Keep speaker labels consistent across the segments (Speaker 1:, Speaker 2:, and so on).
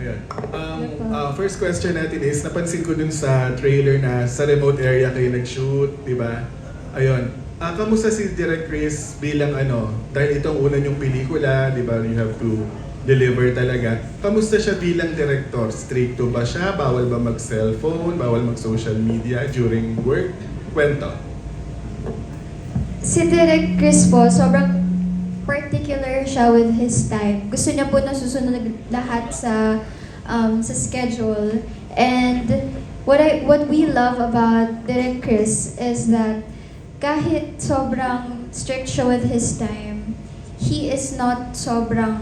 Speaker 1: Ayan. First question natin is, napansin ko dun sa trailer na sa remote area kayo nag-shoot, di ba? Ayun. Kamusta si Direk Chris bilang dahil itong una niyong pelikula, di ba, you have to deliver talaga. Kamusta siya bilang director? Stricto ba siya? Bawal ba mag-cellphone? Bawal mag-social media during work? Kwento.
Speaker 2: Si Direk Chris po, sobrang particular siya with his time. Gusto niya po na susunod lahat sa schedule. And what we love about Direk Chris is that kahit sobrang strict siya with his time, he is not sobrang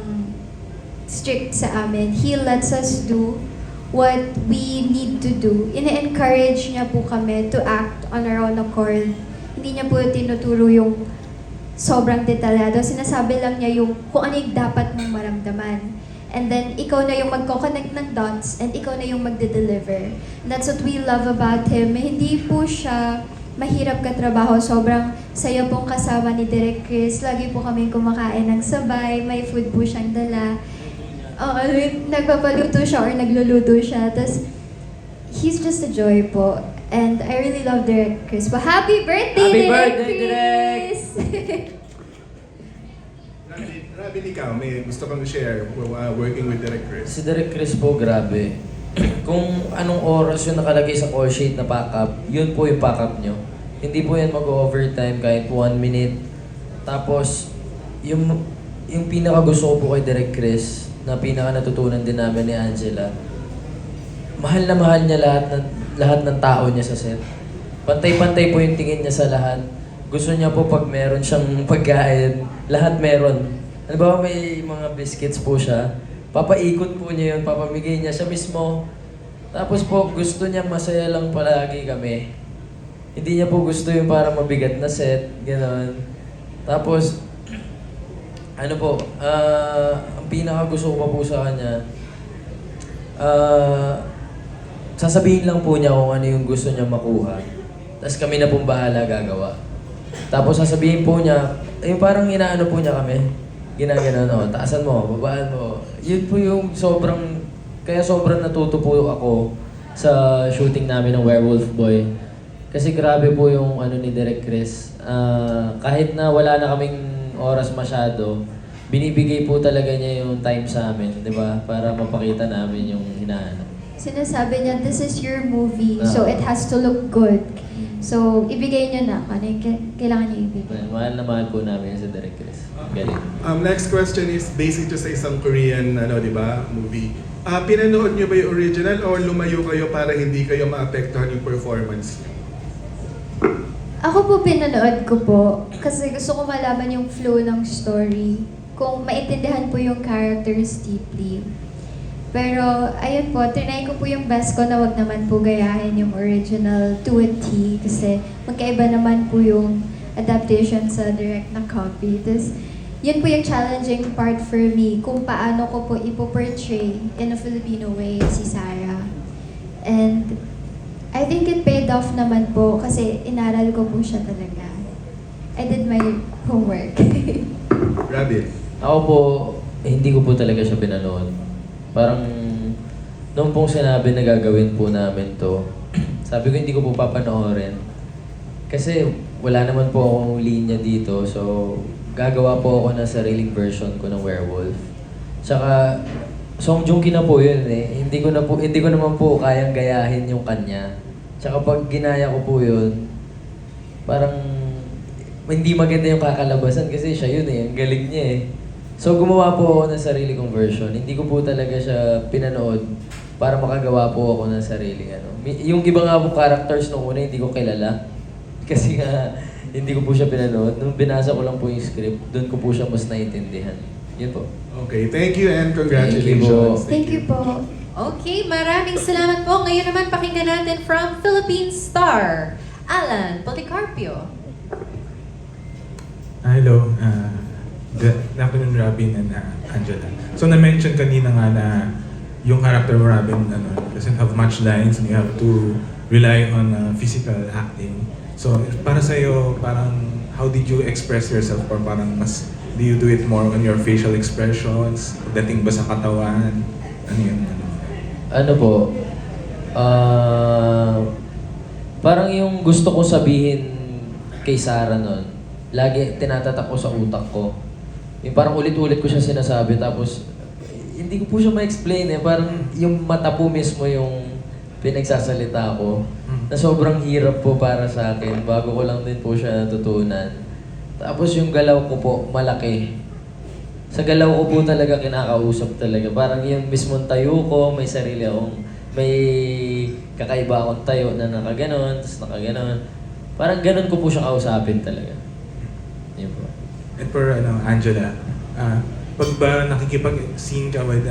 Speaker 2: strict sa amin. He lets us do what we need to do. Ine-encourage niya po kami to act on our own accord. Hindi niya po tinuturo yung sobrang detalyado. Sinasabi lang niya yung kung ano yung dapat mong maramdaman. And then, ikaw na yung magko-connect ng dots and ikaw na yung magde-deliver. And that's what we love about him. Hindi po siya mahirap katrabaho. Sobrang saya pong kasama ni Direk Chris. Lagi po kami kumakain ng sabay. May food po siyang dala. Nagpapaluto siya or nagluluto siya. Tapos, he's just a joy po. And I really love Direk Chris. But happy birthday,
Speaker 3: Happy
Speaker 2: Direk
Speaker 3: birthday,
Speaker 2: Chris!
Speaker 1: Robin, ikaw, may gusto kang share working with Direk Chris?
Speaker 3: Si Direk Chris po, grabe. Kung anong oras yung nakalagay sa call sheet na pack-up, yun po yung pack-up nyo. Hindi po yan mag-overtime kahit 1 minute. Tapos, yung pinaka-gusto ko po kay Direk Chris, na pinaka-natutunan din namin ni Angela, mahal na mahal niya lahat ng tao niya sa set. Pantay-pantay po yung tingin niya sa lahat. Gusto niya po pag meron siyang pagkain, lahat meron. Halimbawa may mga biscuits po siya, papaikot po niya yun, papamigay niya siya mismo. Tapos po gusto niya masaya lang palagi kami. Hindi niya po gusto yung parang mabigat na set, gano'n. Tapos, ang pinaka gusto ko pa po sa kanya, sasabihin lang po niya kung ano yung gusto niya makuha. Tapos kami na pong bahala gagawa. Tapos sasabihin po niya, yung parang inaano po niya kami. Ginaganon, taasan mo, babaan mo. Yun po yung kaya sobrang natuto po ako sa shooting namin ng Werewolf Boy. Kasi grabe po yung ni Direk Chris. Kahit na wala na kaming oras masyado, binibigay po talaga niya yung time sa amin, di ba? Para mapakita namin yung hinahanap.
Speaker 2: Sinasabi niya, this is your movie, so it has to look good. So, ibigay niyo na ano yung kailangan niyo ibigay.
Speaker 3: Mahal na mahal po namin si Direk Chris. Galing.
Speaker 1: Next question is basic to sa isang Korean di ba, movie. Pinanood niyo ba yung original or lumayo kayo para hindi kayo maapektuhan yung performance niyo?
Speaker 2: Ako po pinanood ko po kasi gusto ko malaman yung flow ng story. Kung maintindihan po yung characters deeply. Pero, ayun po, trinay ko po yung best ko na wag naman po gayahin yung original to a T kasi magkaiba naman po yung adaptation sa direct na copy. Tapos, yun po yung challenging part for me kung paano ko po ipoportray in a Filipino way si Sarah. And, I think it paid off naman po kasi inaral ko po siya talaga. I did my homework.
Speaker 1: Robin?
Speaker 3: Ako po, hindi ko po talaga siya pinanood. Parang, nung pong sinabi na gagawin po namin to, sabi ko hindi ko po papanoorin. Kasi wala naman po akong linya dito, so gagawa po ako ng sariling version ko ng Werewolf. Tsaka, Song Joong Ki na po yun eh. Hindi ko naman po kayang gayahin yung kanya. Tsaka pag ginaya ko po yun, parang hindi maganda yung kakalabasan kasi siya yun eh. Ang galing niya eh. So gumawa po ako ng sarili kong version. Hindi ko po talaga siya pinanood para makagawa po ako ng sarili. Yung iba nga po characters nung una, hindi ko kilala. Kasi nga, hindi ko po siya pinanood. Nung binasa ko lang po yung script, doon ko po siya mas naiintindihan. Yun po.
Speaker 1: Okay, thank you and congratulations.
Speaker 2: Thank you po.
Speaker 4: Okay, maraming salamat po. Ngayon naman pakinggan natin from Philippine Star, Alan Policarpio.
Speaker 5: Hello. Good afternoon, Robin and Angela. So na-mention kanina nga na yung character mo, Robin, doesn't have much lines and you have to rely on physical acting. So para sa'yo, parang how did you express yourself or parang do you do it more on your facial expressions? Dating ba sa katawan? Ano yun?
Speaker 3: Ano po, parang yung gusto ko sabihin kay Sarah nun, lagi tinatatak ko sa utak ko. Yung parang ulit-ulit ko siya sinasabi, tapos hindi ko po siya ma-explain eh. Parang yung mata po mismo yung pinagsasalita ko, na sobrang hirap po para sa akin. Bago ko lang din po siya natutunan. Tapos yung galaw ko po, malaki. Sa galaw ko po talaga kinakausap talaga. Parang yung mismong tayo ko, may sarili akong, may kakaiba akong tayo na nakaganon, tapos nakaganon. Parang ganon ko po siya kausapin talaga. Yun po.
Speaker 5: And for Angela, pag ba nakikipag-scene ka with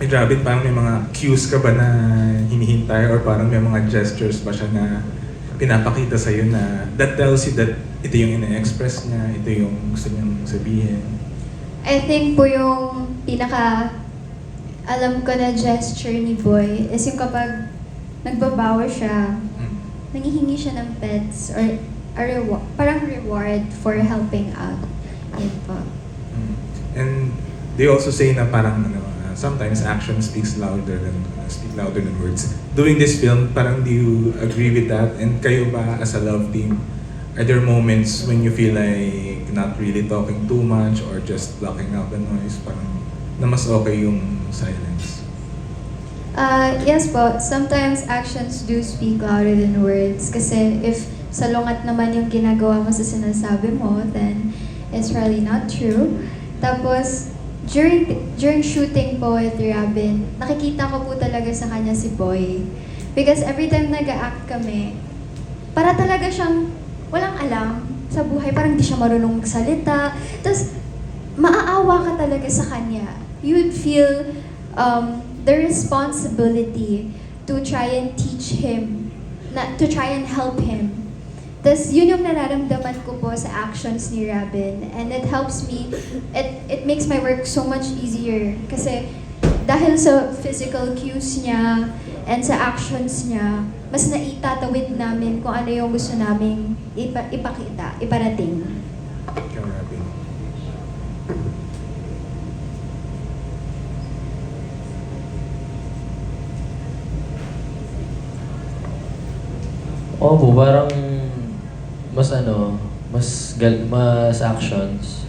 Speaker 5: Robin, parang may mga cues ka ba na hinihintay or parang may mga gestures ba siya na pinapakita sa'yo na that tells you that ito yung ina-express niya, ito yung gusto niyang sabihin?
Speaker 2: I think po yung alam ko na gesture ni Boy is yung kapag nagbabawa siya, nanghihingi siya ng pets or parang reward for helping out. Yun po.
Speaker 5: And they also say na parang sometimes action speaks louder than words. Doing this film, parang do you agree with that? And kayo ba as a love team, are there moments when you feel like not really talking too much or just blocking out the noise? Parang na mas okay yung silence.
Speaker 2: Yes po, sometimes actions do speak louder than words. Kasi if salungat naman yung ginagawa mo sa sinasabi mo, then it's really not true. Tapos, during shooting po with Robin, nakikita ko po talaga sa kanya si Boy. Because every time nag-act kami, para talaga siyang walang alam sa buhay, parang di siya marunong magsalita. Tapos, maaawa ka talaga sa kanya. You would feel the responsibility to try and teach him, to try and help him. Tapos yun yung nararamdaman ko po sa actions ni Robin. And it helps me, it makes my work so much easier. Kasi dahil sa physical cues niya and sa actions niya, mas naitatawid namin kung ano yung gusto naming ipakita, iparating.
Speaker 5: Ikaw, Robin.
Speaker 3: Opo, parang mas actions.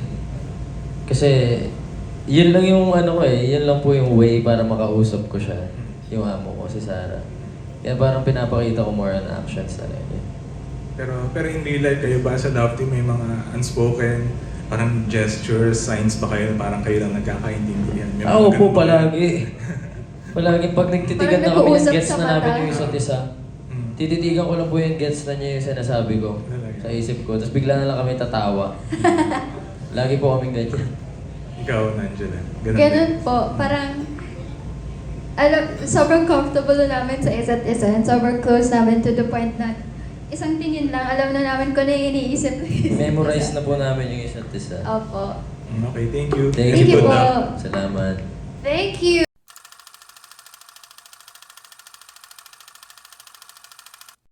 Speaker 3: Kasi yun lang yung yun lang po yung way para makausap ko siya, yung amo ko, si Sarah. Kaya parang pinapakita ko more on actions talaga.
Speaker 5: Pero in real life, kayo ba sa love team may mga unspoken, parang gestures, signs ba kayo na parang kayo lang nagkakaintindihan? May mga
Speaker 3: Oo po,
Speaker 5: ganun ba?
Speaker 3: palagi. Palagi pag nagtitigan na kami
Speaker 2: Parang
Speaker 3: ng
Speaker 2: nag-uusap
Speaker 3: gets
Speaker 2: sa
Speaker 3: na namin
Speaker 2: mata.
Speaker 3: yung isa't isa. Tititigan ko lang po yung gets na niya yung sinasabi ko
Speaker 5: Talaga.
Speaker 3: sa isip ko. Tapos bigla na lang kami tatawa. Lagi po kaming ganyan.
Speaker 5: Ikaw, Angela.
Speaker 2: Ganun po, parang sobrang comfortable na namin sa isa't isa and sobrang close namin to the point na isang tingin lang, alam na namin kung ano yung iniisip ko.
Speaker 3: Memorize na po namin yung isa't isa.
Speaker 2: Opo.
Speaker 5: Okay, thank you.
Speaker 3: Thank
Speaker 2: Thank you
Speaker 5: Good
Speaker 2: po.
Speaker 5: luck.
Speaker 3: Salamat.
Speaker 2: Thank you!